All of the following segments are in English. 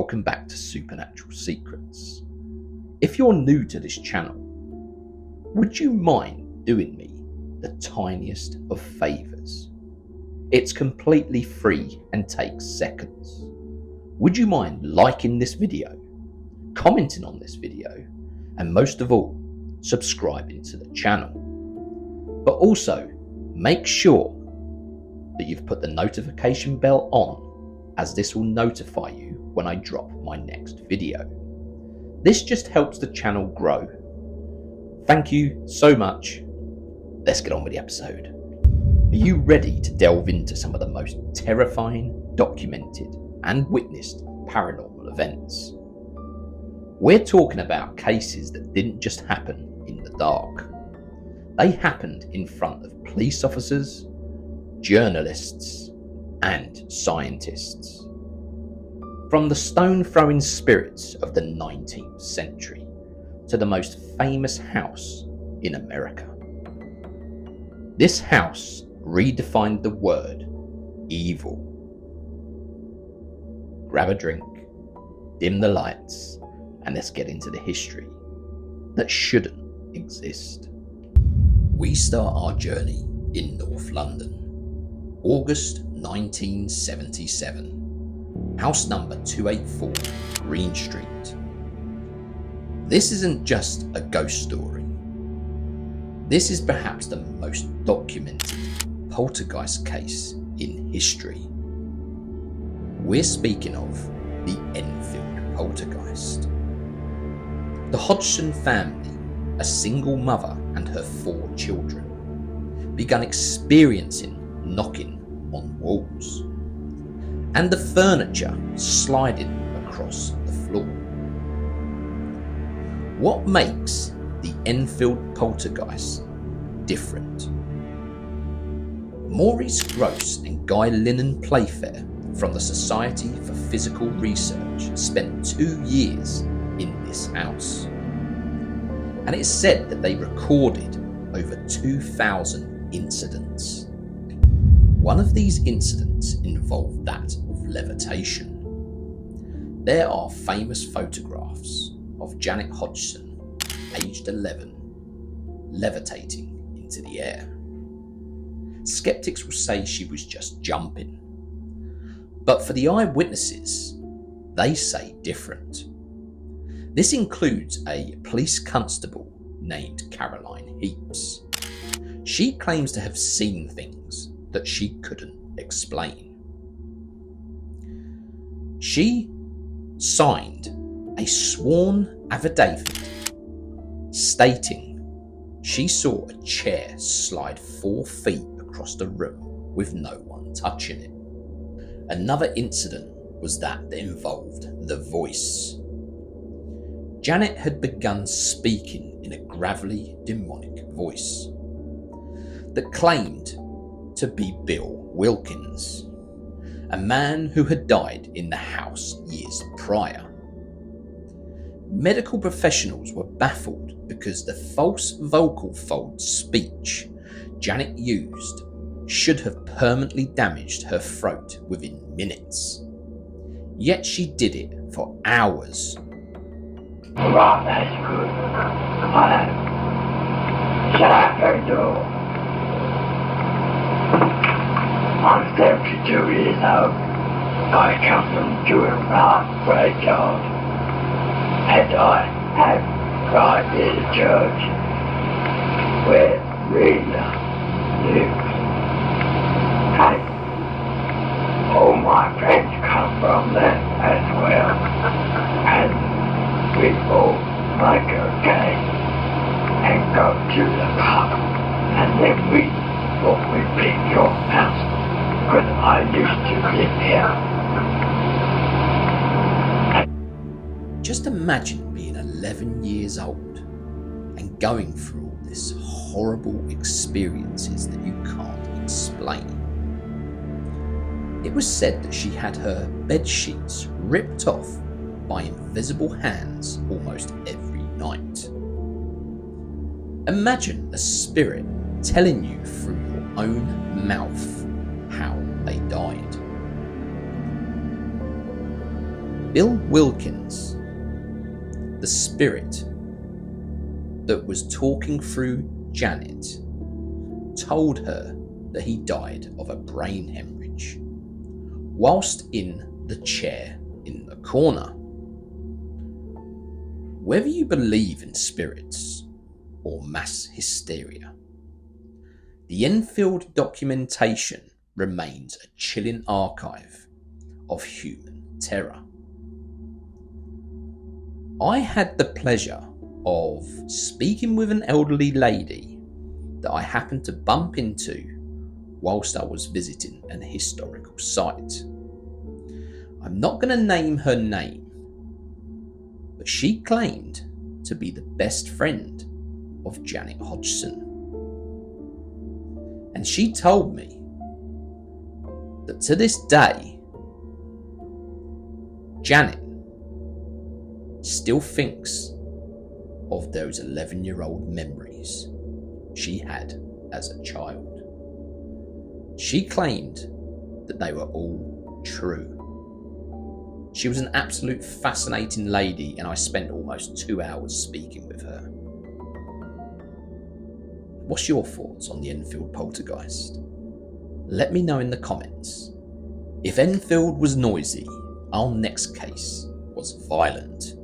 welcome back to Supernatural Secrets. If you're new to this channel, would you mind doing me the tiniest of favours? It's completely free and takes seconds. Would you mind liking this video, commenting on this video, and most of all, subscribing to the channel? But also, make sure that you've put the notification bell on, as this will notify you when I drop my next video. This just helps the channel grow. Thank you so much. Let's get on with the episode. Are you ready to delve into some of the most terrifying, documented, and witnessed paranormal events? We're talking about cases that didn't just happen in the dark. They happened in front of police officers, journalists, and scientists. From the stone-throwing spirits of the 19th century to the most famous house in America. This house redefined the word evil. Grab a drink, dim the lights, and let's get into the history that shouldn't exist. We start our journey in North London, August 1977. House number 284, Green Street. This isn't just a ghost story. This is perhaps the most documented poltergeist case in history. We're speaking of the Enfield poltergeist. The Hodgson family, a single mother and her 4 children, began experiencing knocking on walls and the furniture sliding across the floor. What makes the Enfield poltergeist different? Maurice Gross and Guy Linnen Playfair from the Society for Physical Research spent 2 years in this house, and it's said that they recorded over 2,000 incidents. One of these incidents involved that of levitation. There are famous photographs of Janet Hodgson, aged 11, levitating into the air. Skeptics will say she was just jumping, but for the eyewitnesses, they say different. This includes a police constable named Caroline Heaps. She claims to have seen things that she couldn't explain. She signed a sworn affidavit stating she saw a chair slide 4 feet across the room with no one touching it. Another incident was that involved the voice. Janet had begun speaking in a gravelly, demonic voice that claimed to be Bill Wilkins, a man who had died in the house years prior. Medical professionals were baffled because the false vocal fold speech Janet used should have permanently damaged her throat within minutes. Yet she did it for hours. Right, that's good. Shut up her door. I'm 72 years old. I come from Jewel Park graveyard. And I have right near the church where Rita lives. And all my friends come from there as well. And we all make a game and go to the pub. And then we pick your house. Because I used to live here. Just imagine being 11 years old and going through all this horrible experiences that you can't explain. It was said that she had her bed sheets ripped off by invisible hands almost every night. Imagine a spirit telling you through your own mouth how they died. Bill Wilkins, the spirit that was talking through Janet, told her that he died of a brain hemorrhage whilst in the chair in the corner. Whether you believe in spirits or mass hysteria, the Enfield documentation remains a chilling archive of human terror. I had the pleasure of speaking with an elderly lady that I happened to bump into whilst I was visiting an historical site. I'm not going to name her name, but she claimed to be the best friend of Janet Hodgson. And she told me that to this day, Janet still thinks of those 11-year-old memories she had as a child. She claimed that they were all true. She was an absolute fascinating lady, and I spent almost 2 hours speaking with her. What's your thoughts on the Enfield poltergeist? Let me know in the comments. If Enfield was noisy, our next case was violent.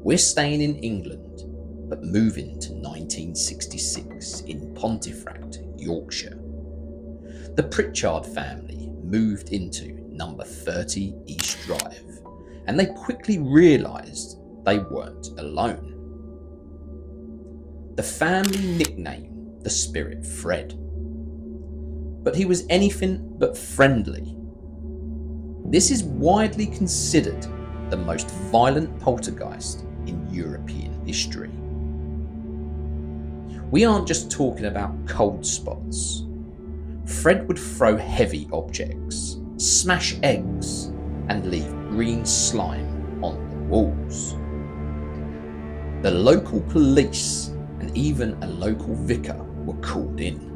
We're staying in England, but moving to 1966 in Pontefract, Yorkshire. The Pritchard family moved into number 30 East Drive, and they quickly realised they weren't alone. The family nicknamed the spirit Fred, but he was anything but friendly. This is widely considered the most violent poltergeist in European history. We aren't just talking about cold spots. Fred would throw heavy objects, smash eggs, and leave green slime on the walls. The local police and even a local vicar were called in.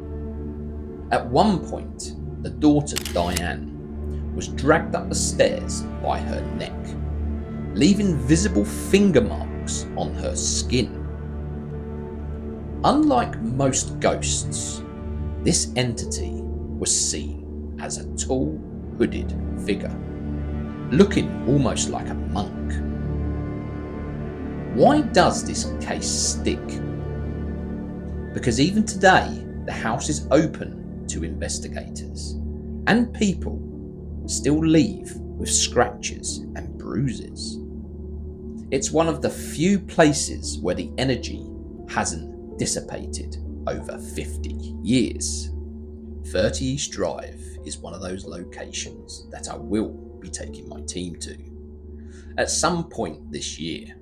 At one point, the daughter Diane was dragged up the stairs by her neck, leaving visible finger marks on her skin. Unlike most ghosts, this entity was seen as a tall, hooded figure, looking almost like a monk. Why does this case stick? Because even today, the house is open to investigators, and people still leave with scratches and bruises. It's one of the few places where the energy hasn't dissipated over 50 years. 30 East Drive is one of those locations that I will be taking my team to at some point this year.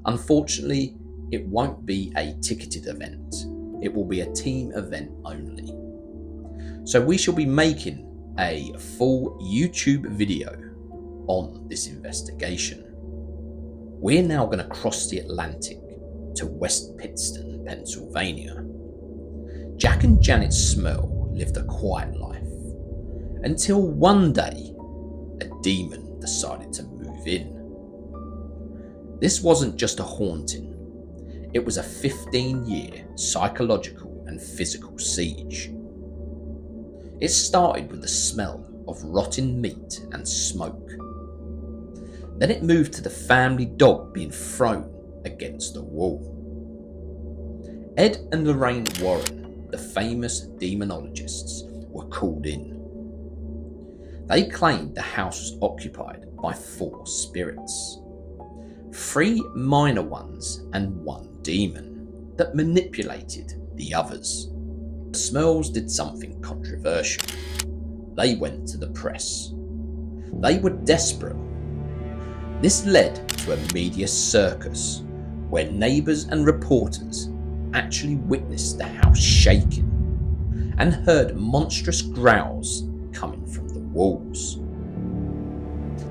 Unfortunately, it won't be a ticketed event. It will be a team event only. So we shall be making a full YouTube video on this investigation. We're now going to cross the Atlantic to West Pittston, Pennsylvania. Jack and Janet Smurl lived a quiet life until one day a demon decided to move in. This wasn't just a haunting, it was a 15-year psychological and physical siege. It started with the smell of rotten meat and smoke. Then it moved to the family dog being thrown against the wall. Ed and Lorraine Warren, the famous demonologists, were called in. They claimed the house was occupied by 4 spirits, 3 minor ones and 1 demon that manipulated the others. The Smurls did something controversial. They went to the press. They were desperate. This led to a media circus where neighbours and reporters actually witnessed the house shaking and heard monstrous growls coming from the walls.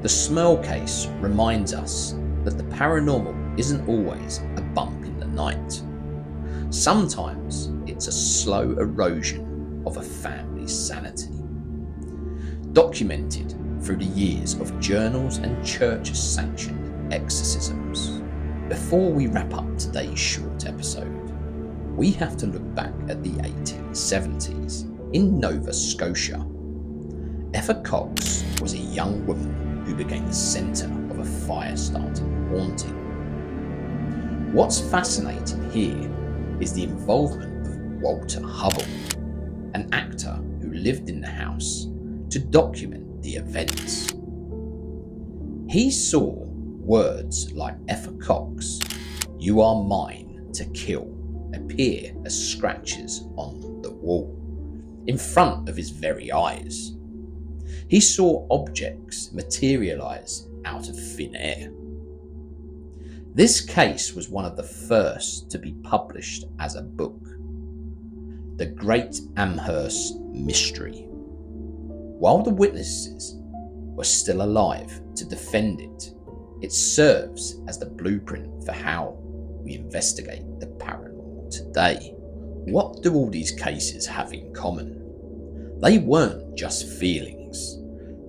The Smurl case reminds us that the paranormal isn't always a bump in the night. Sometimes it's a slow erosion of a family's sanity. Documented through the years of journals and church-sanctioned exorcisms. Before we wrap up today's short episode, we have to look back at the 1870s in Nova Scotia. Effa Cox was a young woman who became the centre of a fire-starting haunting. What's fascinating here is the involvement of Walter Hubble, an actor who lived in the house to document the events. He saw words like "Effa Cox, you are mine to kill" appear as scratches on the wall, in front of his very eyes. He saw objects materialise out of thin air. This case was one of the first to be published as a book, The Great Amherst Mystery. While the witnesses were still alive to defend it, it serves as the blueprint for how we investigate the paranormal today. What do all these cases have in common? They weren't just feelings.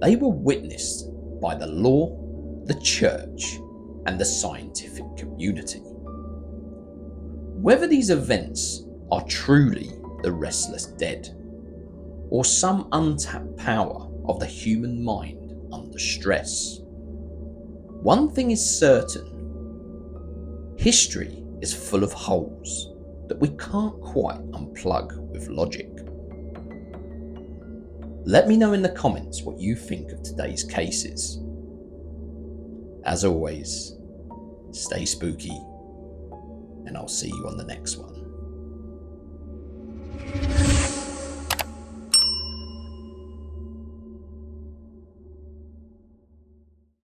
They were witnessed by the law, the church, and the scientific community. Whether these events are truly the restless dead, or some untapped power of the human mind under stress, one thing is certain: history is full of holes that we can't quite unplug with logic. Let me know in the comments what you think of today's cases. As always, stay spooky, and I'll see you on the next one.